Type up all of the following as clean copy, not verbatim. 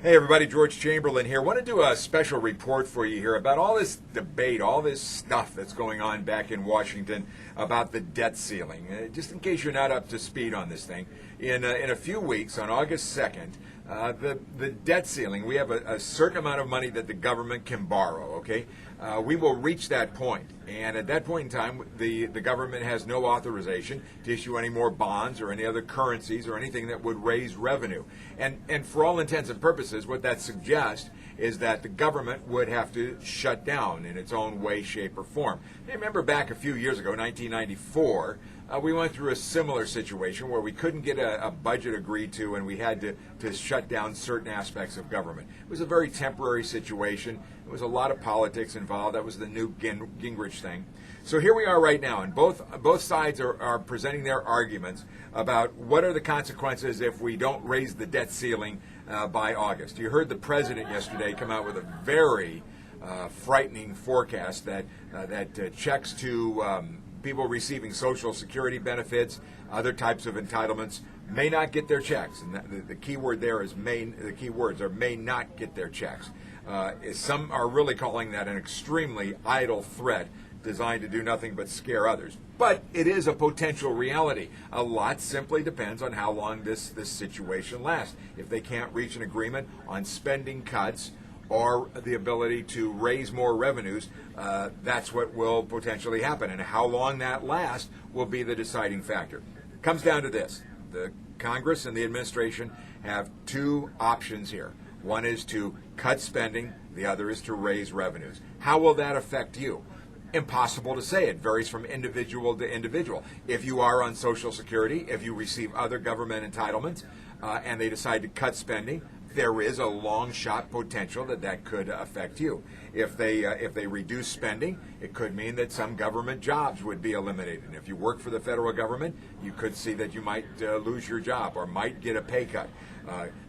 Hey everybody, George Chamberlain here. Want to do a special report for you here about all this debate, all this stuff that's going on back in Washington about the debt ceiling. Just in case you're not up to speed on this thing, in a few weeks, on August 2nd, the debt ceiling, we have a certain amount of money that the government can borrow, okay? We will reach that point, and at that point in time, the government has no authorization to issue any more bonds or any other currencies or anything that would raise revenue. And for all intents and purposes, what that suggests is that the government would have to shut down in its own way, shape, or form. I remember back a few years ago, 1994, we went through a similar situation where we couldn't get a budget agreed to and we had to shut down certain aspects of government. It was a very temporary situation. There was a lot of politics involved. That was the Newt Gingrich thing. So here we are right now, and both sides are presenting their arguments about what are the consequences if we don't raise the debt ceiling by August. You heard the president yesterday come out with a very frightening forecast that checks to people receiving Social Security benefits, other types of entitlements, may not get their checks. And the key word there is may. The key words are may not get their checks. Some are really calling that an extremely idle threat designed to do nothing but scare others. But it is a potential reality. A lot simply depends on how long this situation lasts. If they can't reach an agreement on spending cuts or the ability to raise more revenues, that's what will potentially happen. And how long that lasts will be the deciding factor. It comes down to this. The Congress and the administration have two options here. One is to cut spending. The other is to raise revenues. How will that affect you? Impossible to say. It varies from individual to individual. If you are on Social Security, if you receive other government entitlements, and they decide to cut spending, there is a long shot potential that could affect you. If they reduce spending, it could mean that some government jobs would be eliminated. And if you work for the federal government, you could see that you might lose your job or might get a pay cut.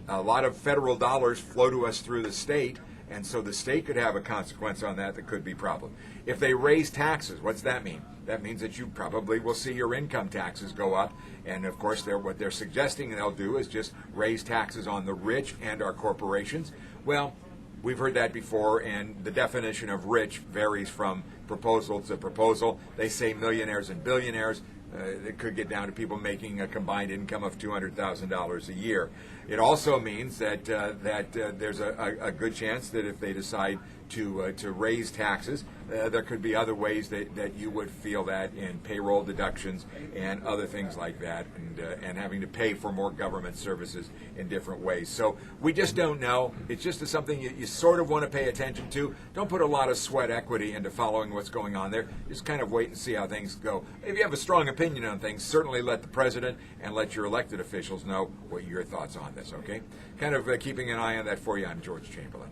A lot of federal dollars flow to us through the state, and so the state could have a consequence on that could be a problem. If they raise taxes, what's that mean? That means that you probably will see your income taxes go up. And of course, what they're suggesting they'll do is just raise taxes on the rich and our corporations. Well, we've heard that before, and the definition of rich varies from proposal to proposal. They say millionaires and billionaires. It could get down to people making a combined income of $200,000 a year. It also means that there's a good chance that if they decide to raise taxes, there could be other ways that you would feel that in payroll deductions and other things like that, and having to pay for more government services in different ways. So we just don't know. It's just something you sort of want to pay attention to. Don't put a lot of sweat equity into following what's going on there. Just kind of wait and see how things go. If you have a strong opinion on things, certainly let the president and let your elected officials know what your thoughts on this, okay? Kind of keeping an eye on that for you. I'm George Chamberlain.